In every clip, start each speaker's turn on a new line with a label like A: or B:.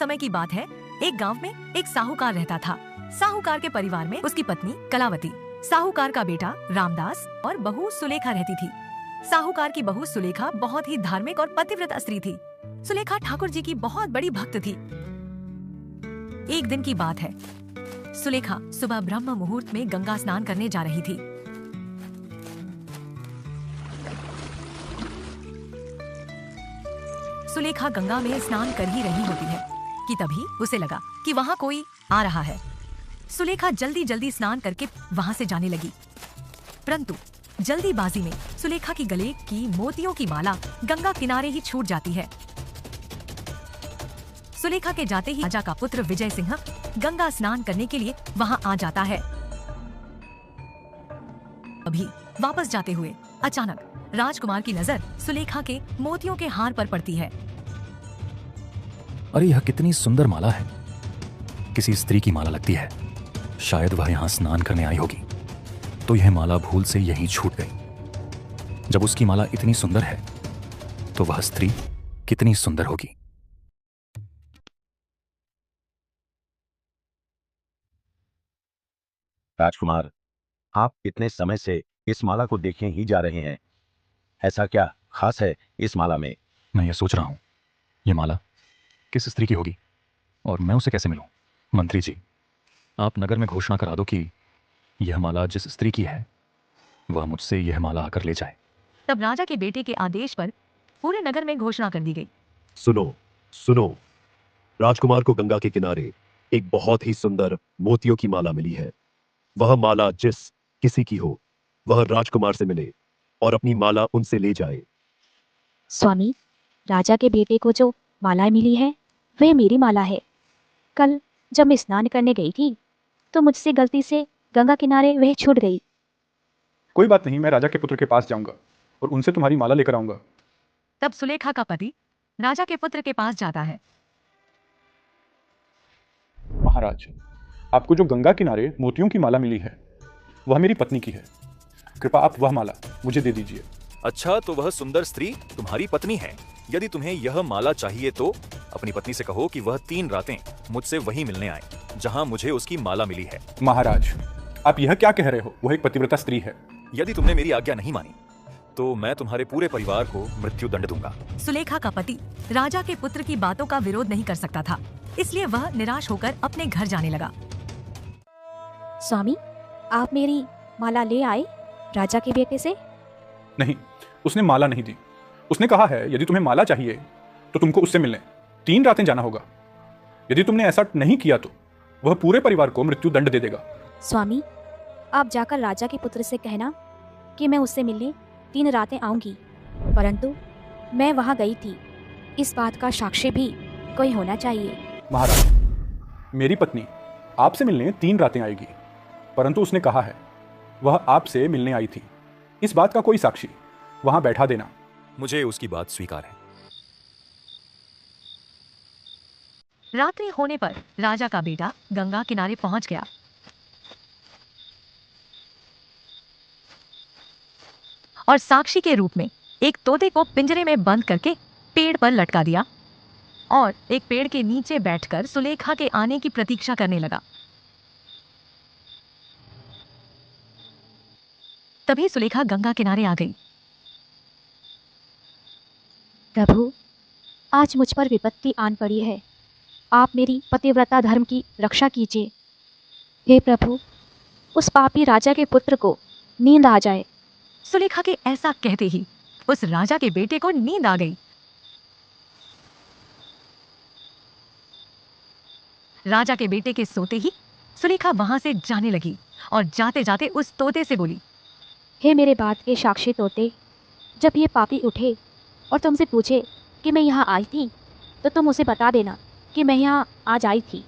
A: समय की बात है। एक गांव में एक साहूकार रहता था। साहूकार के परिवार में उसकी पत्नी कलावती, साहूकार का बेटा रामदास और बहू सुलेखा रहती थी। साहूकार की बहू सुलेखा बहुत ही धार्मिक और पतिव्रता स्त्री थी। सुलेखा ठाकुर जी की बहुत बड़ी भक्त थी। एक दिन की बात है, सुलेखा सुबह ब्रह्म मुहूर्त में गंगा स्नान करने जा रही थी। सुलेखा गंगा में स्नान कर ही रही होती है कि तभी उसे लगा कि वहाँ कोई आ रहा है। सुलेखा जल्दी जल्दी स्नान करके वहाँ से जाने लगी, परंतु जल्दीबाजी में सुलेखा की गले की मोतियों की माला गंगा किनारे ही छूट जाती है। सुलेखा के जाते ही राजा का पुत्र विजय सिंह गंगा स्नान करने के लिए वहाँ आ जाता है। अभी वापस जाते हुए अचानक राजकुमार की नजर सुलेखा के मोतियों के हार पर पड़ती है।
B: अरे यह कितनी सुंदर माला है, किसी स्त्री की माला लगती है। शायद वह यहाँ स्नान करने आई होगी, तो यह माला भूल से यहीं छूट गई। जब उसकी माला इतनी सुंदर है तो वह स्त्री कितनी सुंदर होगी।
C: राजकुमार, आप इतने समय से इस माला को देखे ही जा रहे हैं। ऐसा क्या खास है इस माला में?
B: मैं यह सोच रहा हूं, यह माला किस स्त्री की होगी और मैं उसे कैसे मिलूं? मंत्री जी, आप नगर में घोषणा करा दो कि यह माला जिस स्त्री की है वह मुझसे यह माला आकर ले जाए।
A: तब राजा के बेटे के आदेश पर पूरे नगर में घोषणा कर दी गई।
D: सुनो सुनो, राजकुमार को गंगा के किनारे एक बहुत ही सुंदर मोतियों की माला मिली है। वह माला जिस किसी की हो वह राजकुमार से मिले और अपनी माला उनसे ले जाए।
E: स्वामी, राजा के बेटे को जो माला मिली है वह मेरी माला है। कल जब मैं स्नान करने गई थी तो मुझसे गलती से गंगा किनारे वह छूट गई।
F: कोई बात नहीं, मैं राजा के पुत्र के पास जाऊंगा और उनसे तुम्हारी माला लेकर आऊंगा।
A: तब सुलेखा का पति राजा के पुत्र के पास जाता है।
F: महाराज, आपको जो गंगा किनारे मोतियों की माला मिली है वह मेरी पत्नी की है। कृपा आप वह माला मुझे दे दीजिए।
B: अच्छा, तो वह सुंदर स्त्री तुम्हारी पत्नी है। यदि तुम्हें यह माला चाहिए तो अपनी पत्नी से कहो कि वह 3 रातें मुझसे वहीं मिलने आए जहां मुझे उसकी माला मिली है।
F: महाराज, आप यह क्या कह रहे हो? वह एक पतिव्रता स्त्री है।
B: यदि तुमने मेरी आज्ञा नहीं मानी तो मैं तुम्हारे पूरे परिवार को मृत्यु दंड दूंगा।
A: सुलेखा का पति राजा के पुत्र की बातों का विरोध नहीं कर सकता था, इसलिए वह निराश होकर अपने घर जाने लगा।
E: स्वामी, आप मेरी माला ले आए राजा के बेटे से?
F: नहीं, उसने माला नहीं दी। उसने कहा है यदि तुम्हें माला चाहिए तो तुमको उससे मिलने 3 रातें जाना होगा। यदि तुमने ऐसा नहीं किया तो वह पूरे परिवार को मृत्यु दंड दे देगा।
E: स्वामी, आप जाकर राजा के पुत्र से कहना कि मैं उससे मिलने 3 रातें आऊंगी, परंतु मैं वहां गई थी। इस बात का साक्षी भी कोई होना चाहिए।
F: महाराज, मेरी पत्नी आपसे मिलने 3 रातें आएगी, परंतु उसने कहा है वह आपसे मिलने आई थी। इस बात का कोई साक्षी वहां बैठा देना।
B: मुझे उसकी बात स्वीकार है।
A: रात्रि होने पर राजा का बेटा गंगा किनारे पहुंच गया। और साक्षी के रूप में एक तोते को पिंजरे में बंद करके पेड़ पर लटका दिया और एक पेड़ के नीचे बैठकर सुलेखा के आने की प्रतीक्षा करने लगा। तभी सुलेखा गंगा किनारे आ गई।
E: प्रभु, आज मुझ पर विपत्ति आन पड़ी है। आप मेरी पतिव्रता धर्म की रक्षा कीजिए। हे प्रभु, उस पापी राजा के पुत्र को नींद आ जाए।
A: सुलेखा के ऐसा कहते ही उस राजा के बेटे को नींद आ गई। राजा के बेटे के सोते ही सुलेखा वहां से जाने लगी और जाते जाते उस तोते से बोली,
E: हे मेरे बात के साक्षी तोते, जब ये पापी उठे और तुमसे पूछे कि मैं यहाँ आई थी तो तुम उसे बता देना कि मैं यहाँ आज आई थी।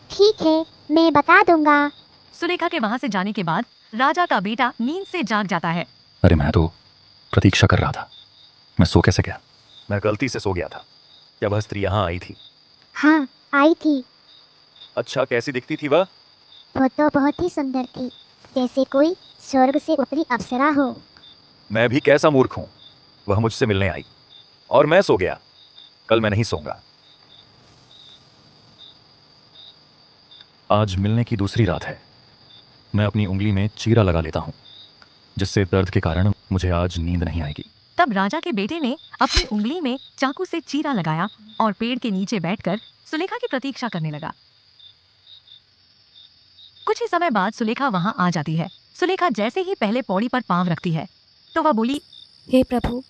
G: ठीक है, मैं बता दूंगा।
A: सुलेखा के वहां से जाने के बाद राजा का बेटा नींद से जाग जाता है।
B: अरे मैं तो प्रतीक्षा कर रहा था, मैं सो कैसे गया? मैं गलती से सो गया था। क्या वह स्त्री यहाँ आई थी?
G: हाँ, आई थी।
B: अच्छा, कैसी दिखती थी वह?
G: वो तो बहुत ही सुंदर थी, जैसे कोई स्वर्ग से उतरी अप्सरा हो।
B: मैं भी कैसा मूर्ख हूँ, वह मुझसे मिलने आई और मैं सो गया। कल मैं नहीं सोऊंगा। आज मिलने की दूसरी रात है। मैं अपनी उंगली में चीरा लगा लेता हूँ, जिससे दर्द के कारण मुझे आज नींद नहीं आएगी।
A: तब राजा के बेटे ने अपनी उंगली में चाकू से चीरा लगाया और पेड़ के नीचे बैठकर सुलेखा की प्रतीक्षा करने लगा। कुछ ही समय बाद सुलेखा वहां आ जाती है। सुलेखा जैसे ही पहले पौड़ी पर पांव रखती है तो वह बोली,
E: हे प्रभु,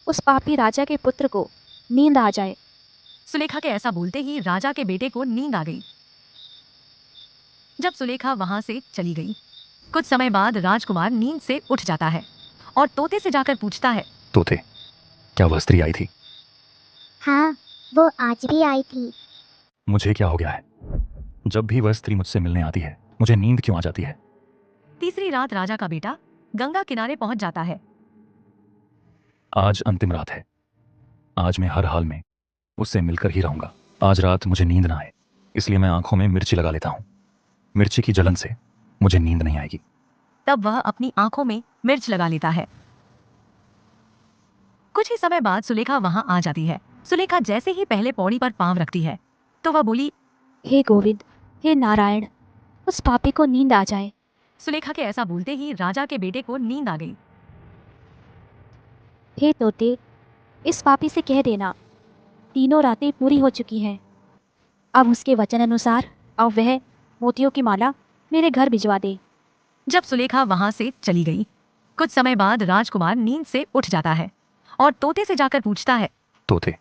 E: उस पापी राजा के पुत्र को नींद आ जाए।
A: सुलेखा के ऐसा बोलते ही राजा के बेटे को नींद आ गई। जब सुलेखा वहां से चली गई, कुछ समय बाद राजकुमार नींद से उठ जाता है और तोते से जाकर पूछता है,
B: तोते, क्या वह स्त्री आई थी?
G: हाँ, वो आज भी आई थी।
B: मुझे क्या हो गया है? जब भी वह स्त्री मुझसे मिलने आती है, मुझे नींद क्यों आ जाती है?
A: तीसरी रात राजा का बेटा गंगा किनारे पहुंच जाता है।
B: आज अंतिम रात है। आज मैं हर हाल में उससे मिलकर ही रहूंगा। आज रात मुझे नींद ना आए, इसलिए मैं आंखों में मिर्ची लगा लेता हूँ। मिर्ची की जलन से मुझे नींद नहीं आएगी।
A: तब वह अपनी आंखों में मिर्च लगा लेता है। कुछ ही समय बाद सुलेखा वहां आ जाती है। सुलेखा जैसे ही पहले पौड़ी पर पांव रखती है तो वह बोली,
E: हे गोविंद, हे नारायण, उस पापी को नींद आ जाए।
A: सुलेखा के ऐसा बोलते ही राजा के बेटे को नींद आ गई।
E: हे तोते, इस पापी से कह देना, तीनों रातें पूरी हो चुकी हैं। अब उसके वचन अनुसार अब वह मोतियों की माला मेरे घर भिजवा दे।
A: जब सुलेखा वहां से चली गई, कुछ समय बाद राजकुमार नींद से उठ जाता है और तोते से जाकर पूछता है,
B: तोते,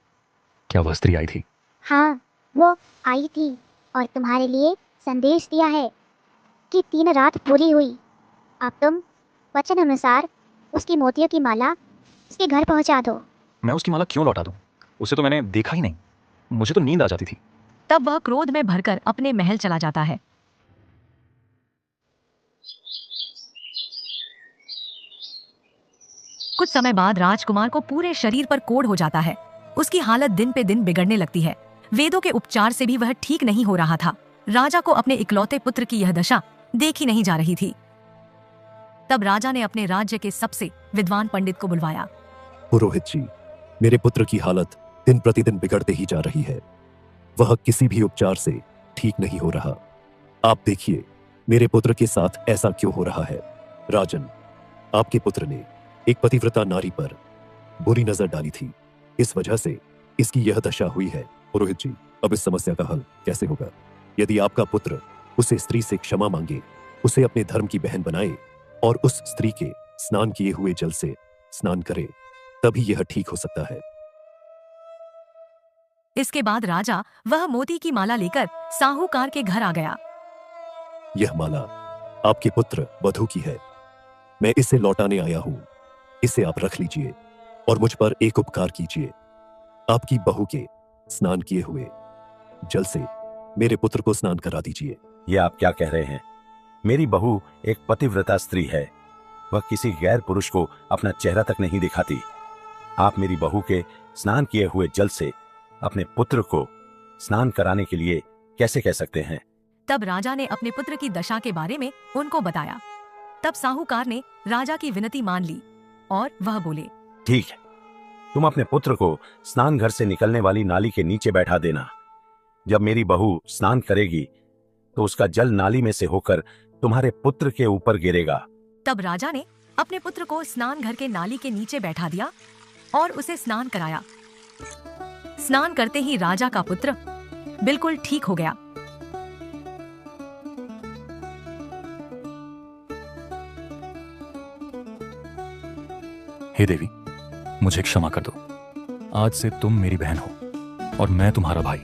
B: क्या वह स्त्री आई थी?
G: हाँ, वो आई थी और तुम्हारे लिए संदेश दिया है कि 3 रात पूरी हुई। अब तुम वचन अनुसार उसकी मोतियों की माला उसके घर पहुंचा दो।
B: मैं उसकी माला क्यों लौटा दूं? उसे तो मैंने देखा ही नहीं। मुझे तो नींद आ जाती थी।
A: तब वह क्रोध में भरकर अपने महल चला जाता है। कुछ समय बाद राजकुमार को पूरे शरीर पर कोढ़ हो जाता है। उसकी हालत दिन पे दिन बिगड़ने लगती है। वेदों के उपचार से भी वह ठीक नहीं हो रहा था। राजा को अपने इकलौते पुत्र की यह दशा देखी नहीं जा रही थी। तब राजा ने अपने राज्य के सबसे विद्वान पंडित को बुलवाया।
D: पुरोहित जी, मेरे पुत्र की हालत दिन प्रतिदिन बिगड़ते ही जा रही है। वह किसी भी उपचार से ठीक नहीं हो रहा। आप देखिए, मेरे पुत्र के साथ ऐसा क्यों हो रहा है। राजन, आपके पुत्र ने एक पतिव्रता नारी पर बुरी नजर डाली थी। इस वजह से इसकी यह दशा हुई है। पुरोहित जी, अब इस समस्या का हल कैसे होगा? यदि आपका पुत्र उसे स्त्री से क्षमा मांगे, उसे अपने धर्म की बहन बनाए और उस स्त्री के स्नान किए हुए जल से स्नान करे, तभी यह ठीक हो सकता है।
A: इसके बाद राजा वह मोती की माला लेकर साहूकार के घर आ गया।
D: यह माला आपके पुत्र वधु की है। मैं इसे लौटाने आया हूं। इसे आप रख लीजिए और मुझ पर एक उपकार कीजिए। आपकी बहू के स्नान किए हुए जल से मेरे पुत्र को स्नान करा दीजिए।
C: ये आप क्या कह रहे हैं? मेरी बहू एक पतिव्रता स्त्री है। वह किसी गैर पुरुष को अपना चेहरा तक नहीं दिखाती। आप मेरी बहू के स्नान किए हुए जल से अपने पुत्र को स्नान कराने के लिए कैसे कह सकते हैं?
A: तब राजा ने अपने पुत्र की दशा के बारे में उनको बताया। तब साहूकार ने राजा की विनती मान ली और वह बोले,
C: ठीक है, तुम अपने पुत्र को स्नान घर से निकलने वाली नाली के नीचे बैठा देना। जब मेरी बहू स्नान करेगी तो उसका जल नाली में से होकर तुम्हारे पुत्र के ऊपर गिरेगा।
A: तब राजा ने अपने पुत्र को स्नान घर के नाली के नीचे बैठा दिया और उसे स्नान कराया। स्नान करते ही राजा का पुत्र बिल्कुल ठीक हो गया।
B: हे देवी, मुझे क्षमा कर दो। आज से तुम मेरी बहन हो और मैं तुम्हारा भाई।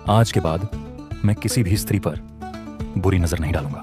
B: आज के बाद मैं किसी भी स्त्री पर बुरी नजर नहीं डालूंगा।